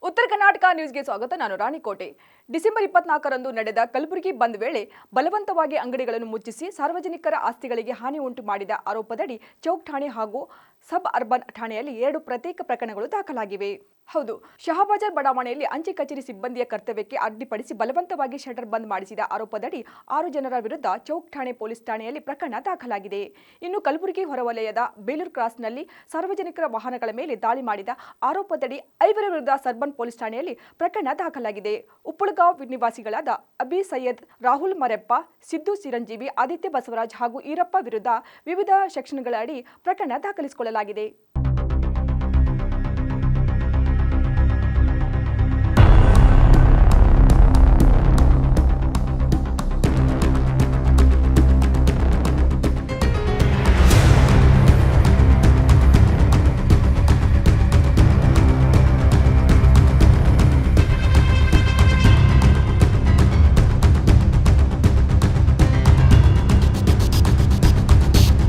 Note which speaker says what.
Speaker 1: ಉತ್ತರ ಕರ್ನಾಟಕ ನ್ಯೂಸ್ಗೆ ಸ್ವಾಗತ. ನಾನು ರಾಣಿಕೋಟೆ. ಡಿಸೆಂಬರ್ 24ರಂದು ನಡೆದ ಕಲಬುರಗಿ ಬಂದ್ ವೇಳೆ ಬಲವಂತವಾಗಿ ಅಂಗಡಿಗಳನ್ನು ಮುಚ್ಚಿಸಿ ಸಾರ್ವಜನಿಕರ ಆಸ್ತಿಗಳಿಗೆ ಹಾನಿ ಉಂಟು ಮಾಡಿದ ಆರೋಪದಡಿ ಚೌಕ್ ಠಾಣೆ ಹಾಗೂ ಸಬ್ ಅರ್ಬನ್ ಠಾಣೆಯಲ್ಲಿ 2 ಪ್ರತ್ಯೇಕ ಪ್ರಕರಣಗಳು ದಾಖಲಾಗಿವೆ. ಹೌದು, ಶಹಾಬಾಜಾರ್ ಬಡಾವಣೆಯಲ್ಲಿ ಅಂಚೆ ಕಚೇರಿ ಸಿಬ್ಬಂದಿಯ ಕರ್ತವ್ಯಕ್ಕೆ ಅಡ್ಡಿಪಡಿಸಿ ಬಲವಂತವಾಗಿ ಶಟರ್ ಬಂದ್ ಮಾಡಿಸಿದ ಆರೋಪದಡಿ 6 ಜನರ ವಿರುದ್ಧ ಚೌಕ್ ಠಾಣೆ ಪೊಲೀಸ್ ಠಾಣೆಯಲ್ಲಿ ಪ್ರಕರಣ ದಾಖಲಾಗಿದೆ. ಇನ್ನು ಕಲಬುರಗಿ ಹೊರವಲಯದ ಬೇಲೂರು ಕ್ರಾಸ್ನಲ್ಲಿ ಸಾರ್ವಜನಿಕರ ವಾಹನಗಳ ಮೇಲೆ ದಾಳಿ ಮಾಡಿದ ಆರೋಪದಡಿ 5 ವಿರುದ್ಧ ಸರ್ಬನ್ ಪೊಲೀಸ್ ಠಾಣೆಯಲ್ಲಿ ಪ್ರಕರಣ ದಾಖಲಾಗಿದೆ. ಉಪ್ಪಳಗಾಂವ್ ನಿವಾಸಿಗಳಾದ ಅಬಿ ಸೈಯದ್, ರಾಹುಲ್ ಮರೆಪ್ಪ, ಸಿದ್ದು ಚಿರಂಜೀವಿ, ಆದಿತ್ಯ ಬಸವರಾಜ್ ಹಾಗೂ ಈರಪ್ಪ ವಿರುದ್ಧ ವಿವಿಧ ಸೆಕ್ಷನ್ಗಳ ಅಡಿ ಪ್ರಕರಣ ದಾಖಲಿಸಿಕೊಳ್ಳಲಾಗಿದೆ.